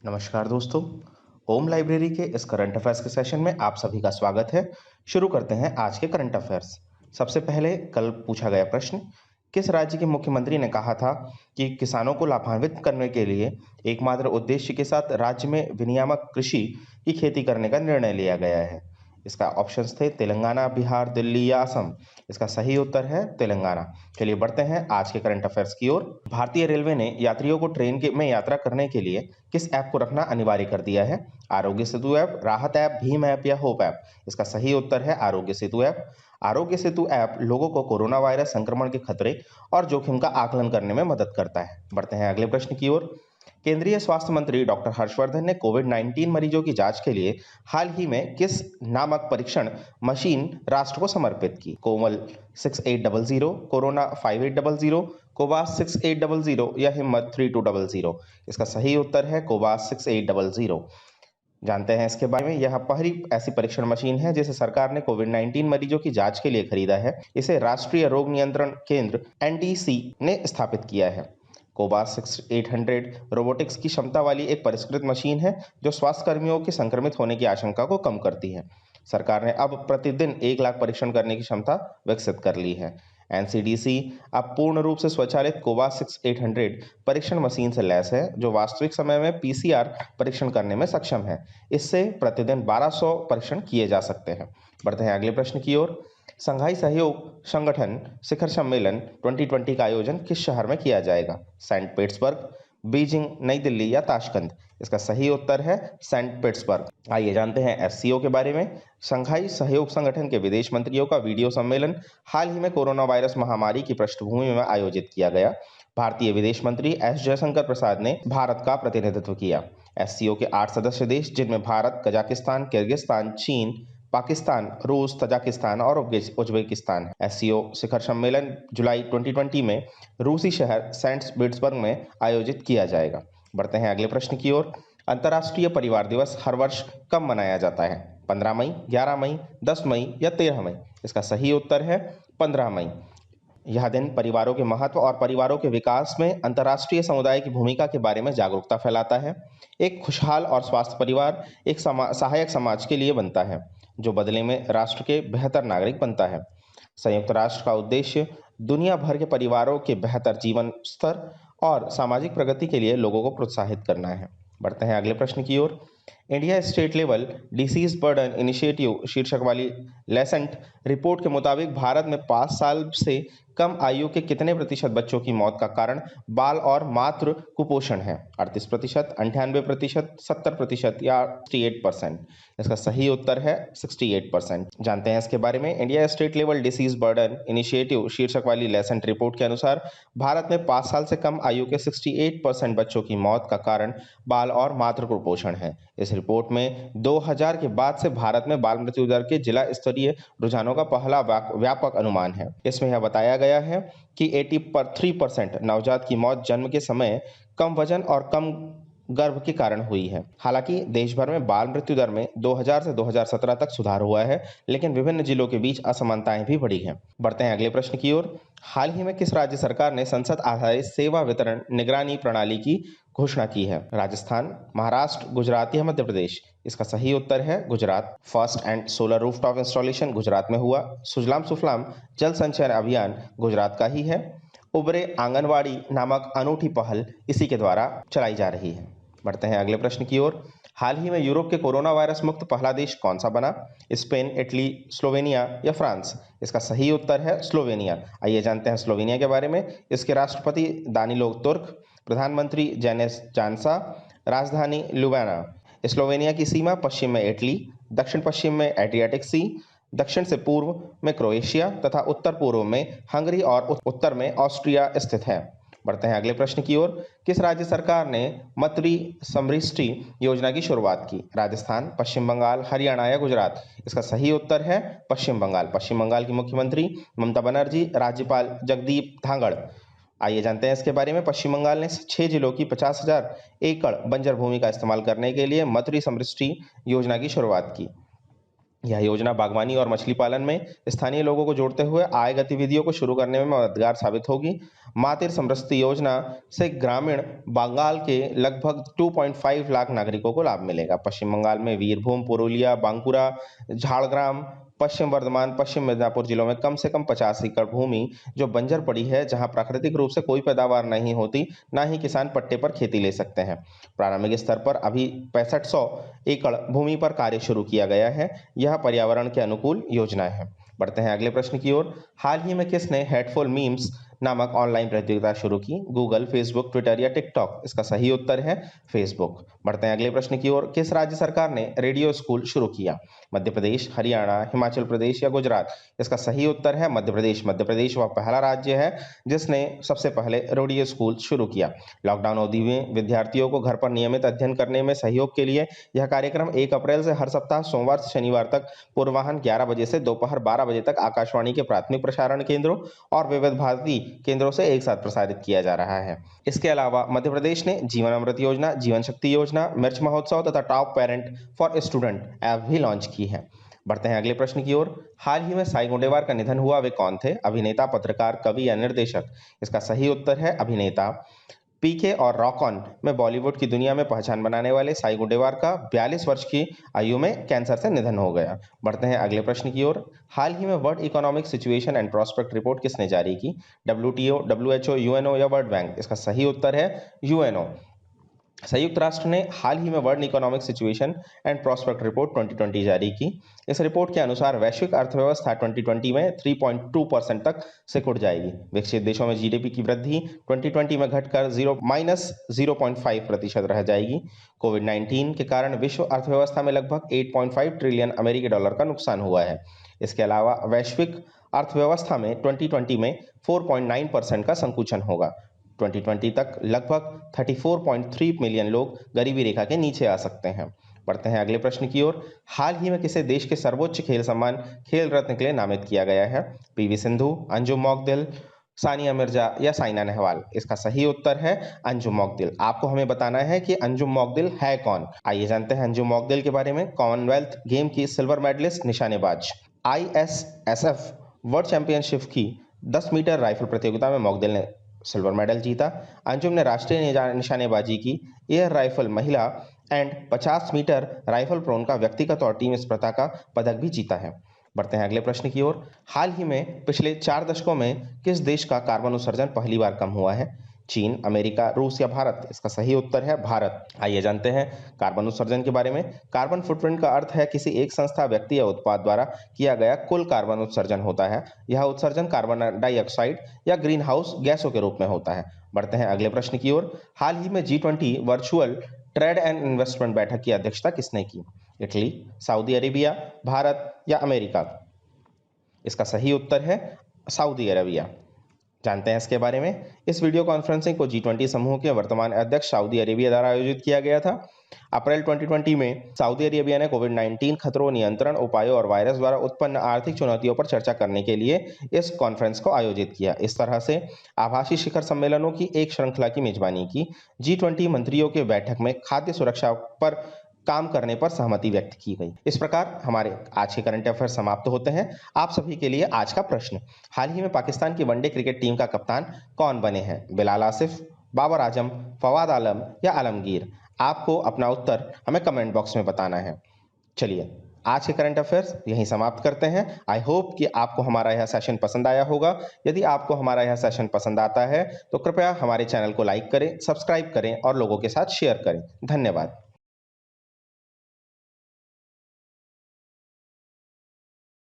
नमस्कार दोस्तों। ओम लाइब्रेरी के इस करंट अफेयर्स के सेशन में आप सभी का स्वागत है। शुरू करते हैं आज के करंट अफेयर्स। सबसे पहले कल पूछा गया प्रश्न, किस राज्य के मुख्यमंत्री ने कहा था कि किसानों को लाभान्वित करने के लिए एकमात्र उद्देश्य के साथ राज्य में विनियामक कृषि की खेती करने का निर्णय लिया गया है। इसका ऑप्शंस थे तेलंगाना, बिहार, दिल्ली या असम। इसका सही उत्तर है तेलंगाना। चलिए बढ़ते हैं आज के करंट अफेयर्स की ओर। भारतीय रेलवे ने यात्रियों को में यात्रा करने के लिए किस ऐप को रखना अनिवार्य कर दिया है? आरोग्य सेतु ऐप, राहत ऐप, भीम ऐप या होप ऐप? इसका सही उत्तर है आरोग्य सेतु ऐप। आरोग्य सेतु ऐप लोगों को कोरोना वायरस संक्रमण के खतरे और जोखिम का आकलन करने में मदद करता है। बढ़ते हैं अगले प्रश्न की ओर। केंद्रीय स्वास्थ्य मंत्री डॉक्टर हर्षवर्धन ने कोविड-19 मरीजों की जांच के लिए हाल ही में किस नामक परीक्षण मशीन राष्ट्र को समर्पित की? कोमल 6800, कोरोना 5800, कोवास 6800 या हिम्मत 3200? इसका सही उत्तर है कोवास 6800। जानते हैं इसके बारे में। यह पहली ऐसी परीक्षण मशीन है जिसे सरकार ने कोविड-19 मरीजों की जांच के लिए खरीदा है। इसे राष्ट्रीय रोग नियंत्रण केंद्र एनटीसी ने स्थापित किया है। कोवास 6800 रोबोटिक्स की क्षमता वाली एक परिष्कृत मशीन है जो स्वास्थ्य कर्मियों के संक्रमित होने की आशंका को कम करती है। सरकार ने अब प्रतिदिन 1 लाख परीक्षण करने की क्षमता विकसित कर ली है। एनसीडीसी अब पूर्ण रूप से स्वचालित कोवास 6800 परीक्षण मशीन से लैस है जो वास्तविक समय में पीसीआर परीक्षण करने में सक्षम है। इससे प्रतिदिन 1200 परीक्षण किए जा सकते हैं। बढ़ते हैं अगले प्रश्न की ओर। संघाई सहयोग संगठन शिखर सम्मेलन 2020 का आयोजन किस शहर में किया जाएगा? सेंट पीटर्सबर्ग, बीजिंग, नई दिल्ली या ताशकंद? इसका सही उत्तर है सेंट पीटर्सबर्ग। आइए जानते हैं एससीओ के बारे में। संघाई सहयोग संगठन के विदेश मंत्रियों का वीडियो सम्मेलन हाल ही में कोरोना वायरस महामारी की पृष्ठभूमि में आयोजित किया गया। भारतीय विदेश मंत्री एस जयशंकर प्रसाद ने भारत का प्रतिनिधित्व किया। एससीओ के 8 सदस्य देश जिनमें भारत, कजाकिस्तान, किर्गिस्तान, चीन, पाकिस्तान, रूस, तजाकिस्तान और उज्बेकिस्तान है। एससीओ शिखर सम्मेलन जुलाई 2020 में रूसी शहर सेंट पीटर्सबर्ग में आयोजित किया जाएगा। बढ़ते हैं अगले प्रश्न की ओर। अंतर्राष्ट्रीय परिवार दिवस हर वर्ष कब मनाया जाता है? 15 मई, 11 मई, 10 मई या 13 मई? इसका सही उत्तर है 15 मई। यह दिन परिवारों के महत्व और परिवारों के विकास में अंतर्राष्ट्रीय समुदाय की भूमिका के बारे में जागरूकता फैलाता है। एक खुशहाल और स्वस्थ परिवार एक सहायक समाज के लिए बनता है जो बदले में राष्ट्र के बेहतर नागरिक बनता है। संयुक्त राष्ट्र का उद्देश्य दुनिया भर के परिवारों के बेहतर जीवन स्तर और सामाजिक प्रगति के लिए लोगों को प्रोत्साहित करना है। बढ़ते हैं अगले प्रश्न की ओर। India state level disease burden initiative शीर्षक वाली लेसेंट रिपोर्ट के मुताबिक भारत में 5 साल से कम आयु के कितने प्रतिशत बच्चों की मौत का कारण बाल और मातृ कुपोषण है? 38%, 98%, 70% या 68%? इसका सही उत्तर है 68%। जानते हैं इसके बारे में। India state level disease burden initiative शीर्षक वाली लेसेंट रिपोर्ट के अनुसार भारत में 5 साल से कम आयु के 68% बच्चों की मौत का कारण बाल और मातृ कुपोषण है। इस रिपोर्ट में 2000 के बाद से भारत में बाल मृत्यु दर के जिला स्तरीय रुझानों का पहला व्यापक अनुमान है। इसमें यह बताया गया है कि 83% नवजात की मौत जन्म के समय कम वजन और कम गर्भ के कारण हुई है। हालांकि देश भर में बाल मृत्यु दर में 2000 से 2017 तक सुधार हुआ है, लेकिन विभिन्न जिलों के बीच असमानताएं भी बढ़ी हैं। बढ़ते हैं अगले प्रश्न की ओर। हाल ही में किस राज्य सरकार ने संसद आधारित सेवा वितरण निगरानी प्रणाली की घोषणा की है? राजस्थान, महाराष्ट्र, गुजरात या मध्य प्रदेश? इसका सही उत्तर है Gujarat. First and solar rooftop installation Gujarat में हुआ। सुजलाम सुफलाम जल संचयन अभियान गुजरात का ही है। उबरे आंगनवाड़ी नामक अनूठी पहल इसी के द्वारा चलाई जा रही है। बढ़ते हैं अगले प्रश्न की ओर। हाल ही में यूरोप के कोरोना वायरस मुक्त पहला देश कौन सा बना? स्पेन, इटली, स्लोवेनिया या फ्रांस? इसका सही उत्तर है स्लोवेनिया। आइए जानते हैं स्लोवेनिया के बारे में। इसके राष्ट्रपति दानिलो तुर्क, प्रधानमंत्री जेनेस जानसा, राजधानी ल्यूब्लियाना। स्लोवेनिया की सीमा पश्चिम में इटली, दक्षिण पश्चिम में एड्रियाटिक सी, दक्षिण से पूर्व में क्रोएशिया तथा उत्तर पूर्व में हंगरी और उत्तर में ऑस्ट्रिया स्थित है। बढ़ते हैं अगले प्रश्न की ओर। किस राज्य सरकार ने मातृ समृष्टि योजना की शुरुआत की? राजस्थान, पश्चिम बंगाल, हरियाणा या गुजरात? इसका सही उत्तर है पश्चिम बंगाल। पश्चिम बंगाल की मुख्यमंत्री ममता बनर्जी, राज्यपाल जगदीप धांगड़। आइए जानते हैं इसके बारे में। पश्चिम बंगाल ने 6 जिलों की 50,000 एकड़ बंजर भूमि का इस्तेमाल करने के लिए मातृ समृष्टि योजना की शुरुआत की। यह योजना बागवानी और मछली पालन में स्थानीय लोगों को जोड़ते हुए आय गतिविधियों को शुरू करने में मददगार साबित होगी। मातृ समृद्धि योजना से ग्रामीण बंगाल के लगभग 2.5 लाख नागरिकों को लाभ मिलेगा। पश्चिम बंगाल में वीरभूम, पुरुलिया, बांकुरा, झाड़ग्राम, पश्चिम वर्धमान, पश्चिम मिदनापुर जिलों में कम से कम 50 एकड़ भूमि जो बंजर पड़ी है, जहां प्राकृतिक रूप से कोई पैदावार नहीं होती, ना ही किसान पट्टे पर खेती ले सकते हैं। प्रारंभिक स्तर पर अभी 6500 एकड़ भूमि पर कार्य शुरू किया गया है। यह पर्यावरण के अनुकूल योजना है। बढ़ते हैं अगले प्रश्न की ओर। हाल ही में किसने हेटफुल मीम्स नामक ऑनलाइन प्रतियोगिता शुरू की? गूगल, फेसबुक, ट्विटर या टिकटॉक? इसका सही उत्तर है फेसबुक। बढ़ते हैं अगले प्रश्न की ओर। किस राज्य सरकार ने रेडियो स्कूल शुरू किया? मध्य प्रदेश, हरियाणा, हिमाचल प्रदेश या गुजरात? इसका सही उत्तर है मध्य प्रदेश। मध्य प्रदेश वह पहला राज्य है जिसने सबसे पहले रेडियो स्कूल शुरू किया। लॉकडाउन अवधि में विद्यार्थियों को घर पर नियमित अध्ययन करने में सहयोग के लिए यह कार्यक्रम 1 अप्रैल से हर सप्ताह सोमवार से शनिवार तक पूर्वाह्न 11 बजे से दोपहर 12 बजे तक आकाशवाणी के प्राथमिक प्रसारण केंद्रों और विविध भारती केंद्रों से एक साथ प्रसारित किया जा रहा है। इसके अलावा मध्य प्रदेश ने जीवन अमृत योजना, जीवन शक्ति योजना, मिर्च महोत्सव तथा top parent for student app भी लॉन्च की है। बढ़ते हैं अगले प्रश्न की ओर। हाल ही में साई गोंडेवार का निधन हुआ, वे कौन थे? अभिनेता, पत्रकार, कवि या निर्देशक? इसका सही उत्तर है अभिनेता। पीके और रॉक ऑन में बॉलीवुड की दुनिया में पहचान बनाने वाले साई गुडेवार का 42 वर्ष की आयु में कैंसर से निधन हो गया। बढ़ते हैं अगले प्रश्न की ओर। हाल ही में world economic situation and prospect report किसने जारी की? डब्ल्यूटीओ, डब्ल्यूएचओ, यूएनओ या वर्ल्ड बैंक? इसका सही उत्तर है यूएनओ। संयुक्त राष्ट्र ने हाल ही में world economic situation and prospect report 2020 जारी की। इस रिपोर्ट के अनुसार वैश्विक अर्थव्यवस्था 2020 में 3.2% तक सिकुड़ जाएगी। विकसित देशों में जीडीपी की वृद्धि 2020 में घटकर -0.5% रह जाएगी। कोविड-19 के कारण विश्व अर्थव्यवस्था में लगभग 8.5 ट्रिलियन अमेरिकी डॉलर का नुकसान हुआ है। इसके अलावा वैश्विक अर्थव्यवस्था में 2020 में 4.9% का संकुचन होगा। 2020 तक लगभग 34.3 मिलियन लोग गरीबी रेखा के नीचे आ सकते हैं। बढ़ते हैं अगले प्रश्न की ओर। हाल ही में किसे देश के सर्वोच्च खेल सम्मान खेल रत्न के लिए नामित किया गया है? पीवी सिंधु, अंजुम मौकदिल, सानिया मिर्जा या साइना नेहवाल? इसका सही उत्तर है अंजुम मौकदिल। आपको हमें बताना है कि अंजुम मौकदिल है कौन। आइए जानते हैं अंजुम मौकदिल के बारे में। कॉमनवेल्थ गेम की सिल्वर मेडलिस्ट निशानेबाज। आईएसएसएफ वर्ल्ड चैंपियनशिप की 10 मीटर राइफल प्रतियोगिता में मौकदिल ने सिल्वर मेडल जीता। अंजुम ने राष्ट्रीय निशानेबाजी की, एयर राइफल महिला एंड 50 मीटर राइफल प्रोन का व्यक्तिगत और टीम स्पर्धा का पदक भी जीता है। बढ़ते हैं अगले प्रश्न की ओर। हाल ही में पिछले 4 दशकों में किस देश का कार्बन उत्सर्जन पहली बार कम हुआ है? चीन, अमेरिका, रूस या भारत? इसका सही उत्तर है भारत। आइए जानते हैं कार्बन उत्सर्जन के बारे में। कार्बन फुटप्रिंट का अर्थ है किसी एक संस्था, व्यक्ति या उत्पाद द्वारा किया गया कुल कार्बन उत्सर्जन होता है। यह उत्सर्जन कार्बन डाइऑक्साइड या ग्रीन हाउस गैसों के रूप में होता है। बढ़ते हैं अगले प्रश्न की ओर। हाल ही में G20 virtual trade and investment बैठक की अध्यक्षता किसने की? इटली, सऊदी अरेबिया, भारत या अमेरिका? इसका सही उत्तर है सऊदी अरेबिया। जानते हैं इसके बारे में। इस वीडियो कॉन्फ्रेंसिंग को G20 समूह के वर्तमान अध्यक्ष सऊदी अरेबिया द्वारा आयोजित किया गया था। अप्रैल 2020 में सऊदी अरेबिया ने कोविड-19 खतरों, नियंत्रण उपायों और वायरस द्वारा उत्पन्न आर्थिक चुनौतियों पर चर्चा करने के लिए इस कॉन्फ्रेंस को आयोजित किया। इस तरह से आभासी शिखर सम्मेलनों की एक श्रृंखला की मेजबानी की। G20 मंत्रियों के बैठक में खाद्य सुरक्षा पर काम करने पर सहमति व्यक्त की गई। इस प्रकार हमारे आज के करंट अफेयर समाप्त होते हैं। आप सभी के लिए आज का प्रश्न। हाल ही में पाकिस्तान की वनडे क्रिकेट टीम का कप्तान कौन बने हैं? बिलाल आसिफ, बाबर आजम, फवाद आलम या आलमगीर? आपको अपना उत्तर हमें कमेंट बॉक्स में बताना है। चलिए आज के करंट अफेयर्स यहीं समाप्त करते हैं। आई होप कि आपको हमारा यह सेशन पसंद आया होगा। यदि आपको हमारा यह सेशन पसंद आता है तो कृपया हमारे चैनल को लाइक करें, सब्सक्राइब करें और लोगों के साथ शेयर करें। धन्यवाद।